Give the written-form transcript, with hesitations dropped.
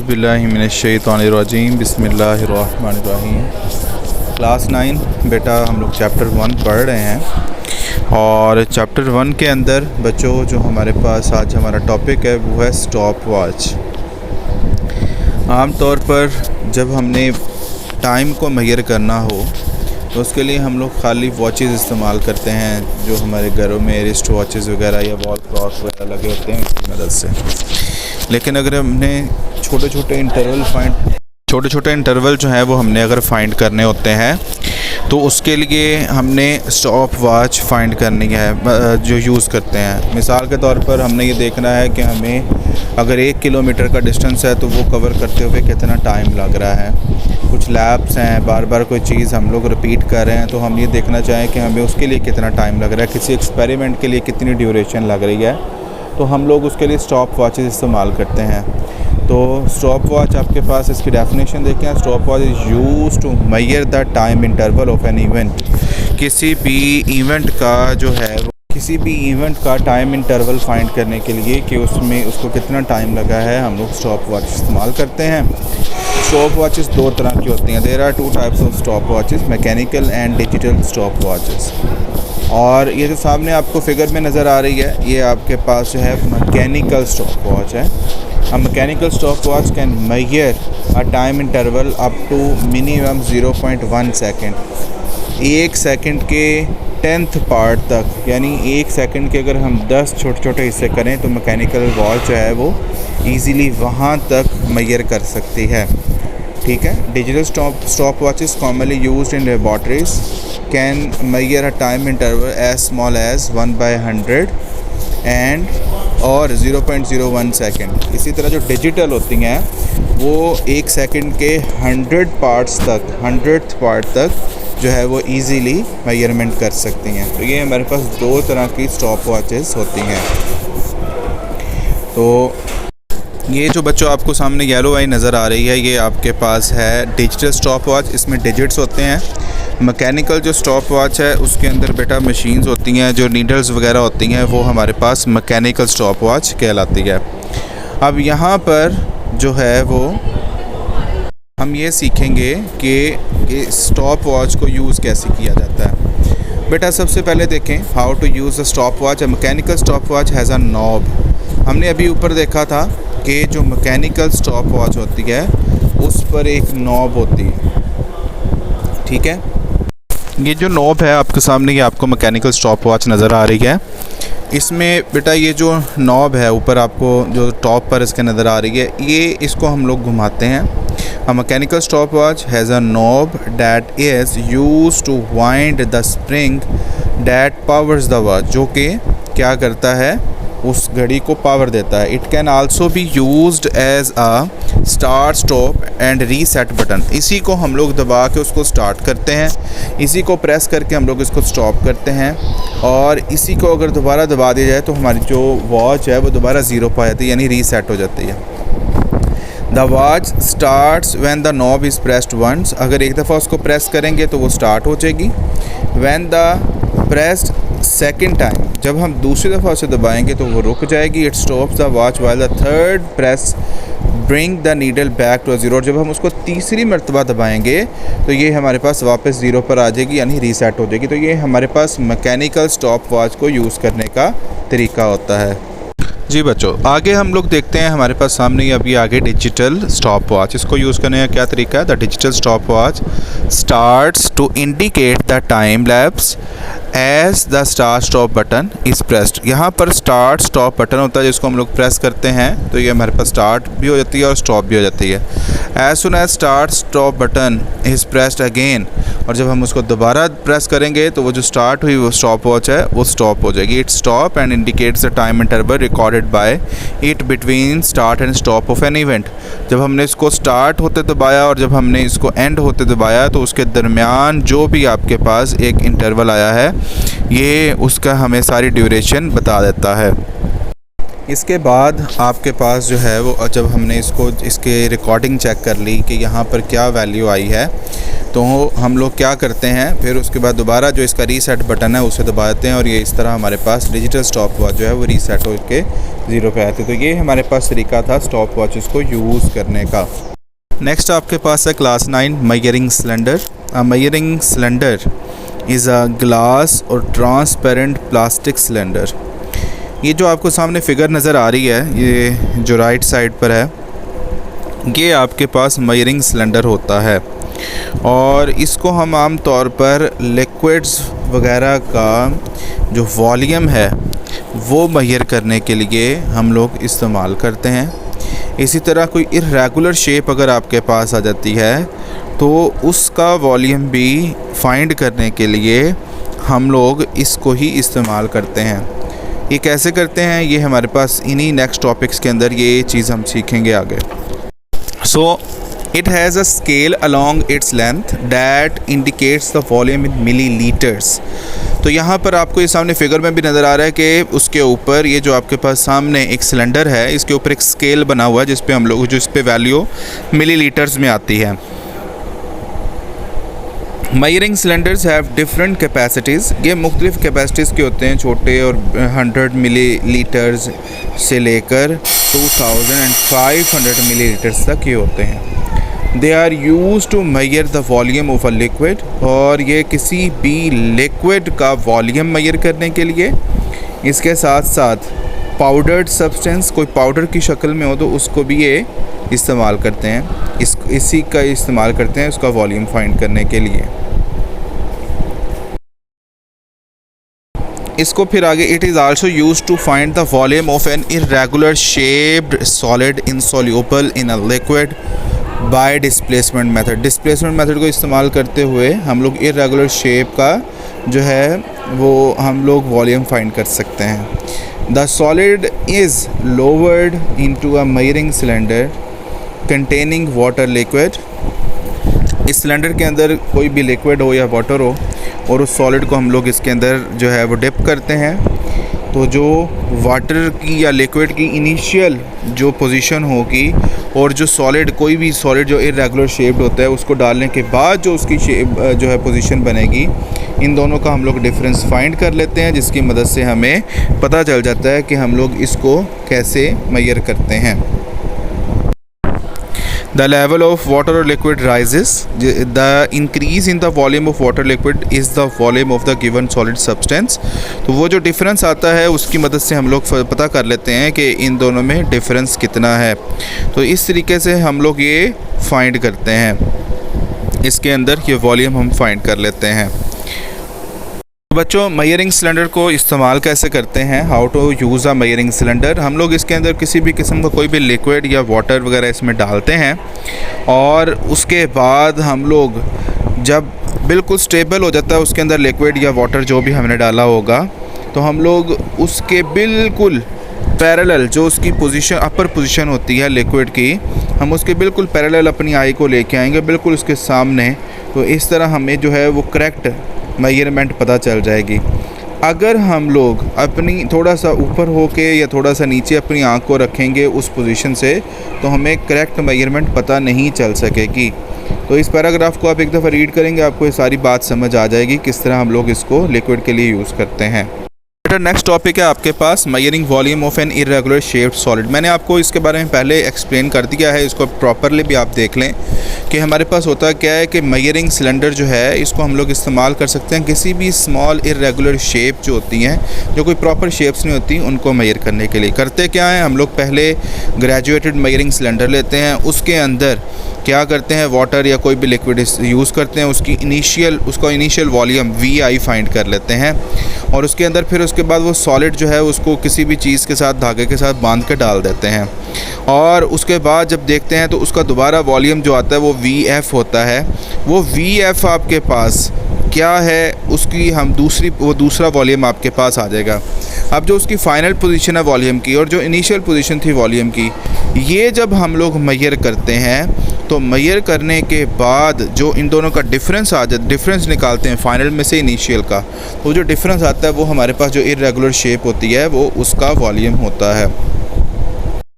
औज़ुबिल्लाहिमिनश्शैतानिर्रजीम बिस्मिल्लाहिर्रहमानिर्रहीम। क्लास 9 बेटा हम लोग चैप्टर 1 पढ़ रहे हैं और चैप्टर 1 के अंदर बच्चों जो हमारे पास आज हमारा टॉपिक है वो है स्टॉप वॉच। आम तौर पर जब हमने टाइम को मेजर करना हो तो उसके लिए हम लोग खाली वॉचेस इस्तेमाल करते हैं जो हमारे घरों में रिस्ट वॉचेस वगैरह या वॉल क्लॉक वगैरह लगे होते हैं उसकी मदद से। लेकिन अगर हमने छोटे छोटे इंटरवल जो है वो हमने अगर फ़ाइंड करने होते हैं तो उसके लिए हमने स्टॉप वॉच फ़ाइंड करनी है जो यूज़ करते हैं। मिसाल के तौर पर हमने ये देखना है कि हमें अगर 1 किलोमीटर का डिस्टेंस है तो वो कवर करते हुए कितना टाइम लग रहा है। कुछ लैप्स हैं, बार बार कोई चीज़ हम लोग रिपीट कर रहे हैं तो हम ये देखना चाहें कि हमें उसके लिए कितना टाइम लग रहा है, किसी एक्सपेरिमेंट के लिए कितनी ड्यूरेशन लग रही है, तो हम लोग उसके लिए स्टॉप वॉचेस इस्तेमाल करते हैं। तो स्टॉप वॉच आपके पास इसकी डेफिनेशन देखें। Stopwatch is used to measure the time interval of an event. किसी भी इवेंट का टाइम इंटरवल फाइंड करने के लिए कि उसमें उसको कितना टाइम लगा है हम लोग स्टॉप वॉच इस्तेमाल करते हैं। स्टॉप वॉचेस 2 तरह की होती हैं। There are 2 types of stopwatches, mechanical and digital stopwatches. और ये जो सामने आपको फिगर में नज़र आ रही है ये आपके पास जो है मैकेनिकल स्टॉप वॉच है। A mechanical stopwatch can measure a time interval up to minimum 0.1 second. 1 second के 10th पार्ट तक, यानी 1 सेकेंड के अगर हम 10 छोटे हिस्से करें तो मैकेनिकल वॉच जो है वो ईज़िली वहाँ तक मेजर कर सकती है। ठीक है। Digital stopwatches commonly used in laboratories can measure a time interval as small as 1/100 and और 0.01 सेकेंड। इसी तरह जो डिजिटल होती हैं वो 1 सेकेंड के 100th पार्ट तक जो है वो इजीली मेजरमेंट कर सकती हैं। तो ये हमारे पास 2 तरह की स्टॉप वॉचेस होती हैं। तो ये जो बच्चों आपको सामने येलो आई नज़र आ रही है ये आपके पास है डिजिटल स्टॉप वॉच। इसमें डिजिट्स होते हैं। मैकेनिकल जो स्टॉप वॉच है उसके अंदर बेटा मशीन्स होती हैं, जो नीडल्स वगैरह होती हैं वो हमारे पास मैकेनिकल स्टॉप वॉच कहलाती है। अब यहाँ पर जो है वो हम ये सीखेंगे कि स्टॉप वॉच को यूज़ कैसे किया जाता है। बेटा सबसे पहले देखें how to use a stopwatch. A mechanical stopwatch has a knob. हमने अभी ऊपर देखा था कि जो मैकेनिकल स्टॉप वॉच होती है उस पर एक नॉब होती है। ठीक है। ये जो नॉब है आपके सामने ये आपको मैकेनिकल स्टॉप वॉच नज़र आ रही है। इसमें बेटा ये जो नॉब है ऊपर आपको जो टॉप पर इसके नज़र आ रही है ये इसको हम लोग घुमाते हैं। A mechanical stopwatch has a knob that is used to wind the spring that powers the watch, जो कि क्या करता है उस घड़ी को पावर देता है। It can also be used as a start stop and reset button. इसी को हम लोग दबा के उसको स्टार्ट करते हैं, इसी को प्रेस करके हम लोग इसको स्टॉप करते हैं और इसी को अगर दोबारा दबा दिया जाए तो हमारी जो वॉच है वो दोबारा ज़ीरो पर आ जाती है, यानी रीसेट हो जाती है। The watch starts when the knob is pressed once. अगर एक दफ़ा उसको प्रेस करेंगे तो वो स्टार्ट हो जाएगी। When the pressed second time, जब हम दूसरी दफ़ा उसे दबाएंगे तो वो रुक जाएगी। It stops the watch while the third press bring the needle back to zero. जब हम उसको तीसरी मरतबा दबाएंगे तो ये हमारे पास वापस ज़ीरो पर आ जाएगी, यानी रीसेट हो जाएगी। तो ये हमारे पास मैकेनिकल स्टॉप वॉच को यूज़ करने का तरीका होता है। जी बच्चों आगे हम लोग देखते हैं हमारे पास सामने ही अभी आगे डिजिटल स्टॉप वॉच। इसको यूज़ करने का क्या तरीका है। The digital stopwatch starts to indicate the time lapse as the start stop button is pressed. यहाँ पर स्टार्ट स्टॉप बटन होता है जिसको हम लोग प्रेस करते हैं तो ये हमारे पास स्टार्ट भी हो जाती है और स्टॉप भी हो जाती है। As soon as start stop button is pressed again, और जब हम उसको दोबारा प्रेस करेंगे तो वो जो स्टार्ट हुई वो स्टॉप वॉच है वो स्टॉप हो जाएगी। It stop and indicates the time interval recorded by it between start and stop of an event. जब हमने इसको स्टार्ट होते दबाया और जब हमने इसको एंड होते दबाया तो उसके दरमियान जो भी आपके पास एक इंटरवल आया है ये उसका हमें सारी ड्यूरेशन बता देता है। इसके बाद आपके पास जो है वो जब हमने इसके रिकॉर्डिंग चेक कर ली कि यहाँ पर क्या वैल्यू आई है, तो हम लोग क्या करते हैं, फिर उसके बाद दोबारा जो इसका रीसेट बटन है उसे दबाते हैं और ये इस तरह हमारे पास डिजिटल स्टॉप वॉच जो है वो रीसेट होकर 0 पे आती है। तो ये हमारे पास तरीका था स्टॉप वॉचेस को यूज़ करने का। नेक्स्ट आपके पास है class 9 measuring cylinder. Measuring cylinder is a glass और ट्रांसपेरेंट प्लास्टिक सिलेंडर। ये जो आपको सामने फिगर नज़र आ रही है, ये जो राइट साइड पर है, ये आपके पास मेजरिंग सिलेंडर होता है और इसको हम आम तौर पर लिक्विड्स वगैरह का जो वॉल्यूम है वो मेजर करने के लिए हम लोग इस्तेमाल करते हैं। इसी तरह कोई इर्रेगुलर शेप अगर आपके पास आ जाती है तो उसका वॉल्यूम भी फाइंड करने के लिए हम लोग इसको ही इस्तेमाल करते हैं। ये कैसे करते हैं, ये हमारे पास इन्हीं नेक्स्ट टॉपिक्स के अंदर ये चीज़ हम सीखेंगे आगे। So it has a scale along its length that indicates the volume in millilitres. तो यहाँ पर आपको ये सामने फिगर में भी नज़र आ रहा है कि उसके ऊपर ये जो आपके पास सामने एक सिलेंडर है, इसके ऊपर एक स्केल बना हुआ है जिस पे हम लोग इस पे वैल्यू मिलीलीटर्स में आती है। Measuring cylinders have different capacities. ये मुख्तलिफ़ कैपेसिटीज़ के होते हैं, छोटे और 100 मिलीलीटर्स से लेकर 2500 मिलीलीटर्स तक ये होते हैं। They are use to measure the volume of a liquid, और ये किसी भी लिक्विड का वॉल्यूम मेजर करने के लिए, इसके साथ साथ पाउडर्ड सब्सटेंस, कोई पाउडर की शक्ल में हो तो उसको भी ये इस्तेमाल करते हैं, इसी का इस्तेमाल करते हैं उसका वॉल्यूम फाइंड करने के लिए। इसको फिर आगे it is also use to find the volume of an irregular shaped solid insoluble in a liquid by displacement method. Displacement method को इस्तेमाल करते हुए हम लोग इर्रेगुलर शेप का जो है वो हम लोग वॉल्यूम फाइंड कर सकते हैं। The solid is lowered into a measuring cylinder containing water liquid. इस सिलेंडर के अंदर कोई भी लिक्विड हो या वाटर हो और उस सॉलिड को हम लोग इसके अंदर जो है वो डिप करते हैं, तो जो वाटर की या लिक्विड की इनिशियल जो पोजीशन होगी और जो सॉलिड, कोई भी सॉलिड जो इर्रेगुलर शेप्ड होता है उसको डालने के बाद जो उसकी शेप जो है पोजीशन बनेगी, इन दोनों का हम लोग डिफरेंस फाइंड कर लेते हैं, जिसकी मदद से हमें पता चल जाता है कि हम लोग इसको कैसे मेजर करते हैं। The level of water or liquid rises. The increase in the volume of water liquid is the volume of the given solid substance. तो वो जो डिफरेंस आता है उसकी मदद से हम लोग पता कर लेते हैं कि इन दोनों में डिफरेंस कितना है। तो इस तरीके से हम लोग ये फाइंड करते हैं, इसके अंदर ये वॉल्यूम हम फाइंड कर लेते हैं। बच्चों, मेजरिंग सिलेंडर को इस्तेमाल कैसे करते हैं, how to use a measuring cylinder. हम लोग इसके अंदर किसी भी किस्म का कोई भी लिक्विड या वाटर वगैरह इसमें डालते हैं और उसके बाद हम लोग जब बिल्कुल स्टेबल हो जाता है उसके अंदर लिक्विड या वाटर जो भी हमने डाला होगा, तो हम लोग उसके बिल्कुल पैरेलल जो उसकी पोजीशन, अपर पोजीशन होती है लिक्विड की, हम उसके बिल्कुल पैरेलल अपनी आई को लेके आएंगे, बिल्कुल उसके सामने। तो इस तरह हमें जो है वो करेक्ट मेजरमेंट पता चल जाएगी। अगर हम लोग अपनी थोड़ा सा ऊपर होके या थोड़ा सा नीचे अपनी आँख को रखेंगे उस पोजीशन से, तो हमें करेक्ट मेजरमेंट पता नहीं चल सकेगी। तो इस पैराग्राफ को आप एक दफ़ा रीड करेंगे, आपको ये सारी बात समझ आ जाएगी किस तरह हम लोग इसको लिक्विड के लिए यूज़ करते हैं। नेक्स्ट टॉपिक है आपके पास measuring volume of an irregular shaped solid. मैंने आपको इसके बारे में पहले एक्सप्लेन कर दिया है, इसको प्रॉपरली भी आप देख लें कि हमारे पास होता क्या है कि मेजरिंग सिलेंडर जो है इसको हम लोग इस्तेमाल कर सकते हैं किसी भी स्मॉल इर्रेगुलर शेप जो होती हैं, जो कोई प्रॉपर शेप्स नहीं होती, उनको मेजर करने के लिए। करते क्या है, हम लोग पहले ग्रेजुएटेड मेजरिंग सिलेंडर लेते हैं, उसके अंदर क्या करते हैं, वाटर या कोई भी लिक्विड यूज़ करते हैं, उसका इनिशियल वॉल्यूम VI फाइंड कर लेते हैं और उसके अंदर फिर उसके बाद वो सॉलिड जो है उसको किसी भी चीज़ के साथ, धागे के साथ बांध के डाल देते हैं और उसके बाद जब देखते हैं तो उसका दोबारा वॉल्यूम जो आता है वो VF होता है। वो VF आपके पास क्या है, उसकी हम दूसरा वॉल्यूम आपके पास आ जाएगा। अब जो उसकी फ़ाइनल पोजीशन है वॉल्यूम की और जो इनिशियल पोजीशन थी वॉल्यूम की, ये जब हम लोग मेजर करते हैं तो मेजर करने के बाद जो इन दोनों का डिफरेंस निकालते हैं फाइनल में से इनिशियल का, तो जो डिफरेंस आता है वो हमारे पास जो इर्रेगुलर शेप होती है वो उसका वॉल्यूम होता है।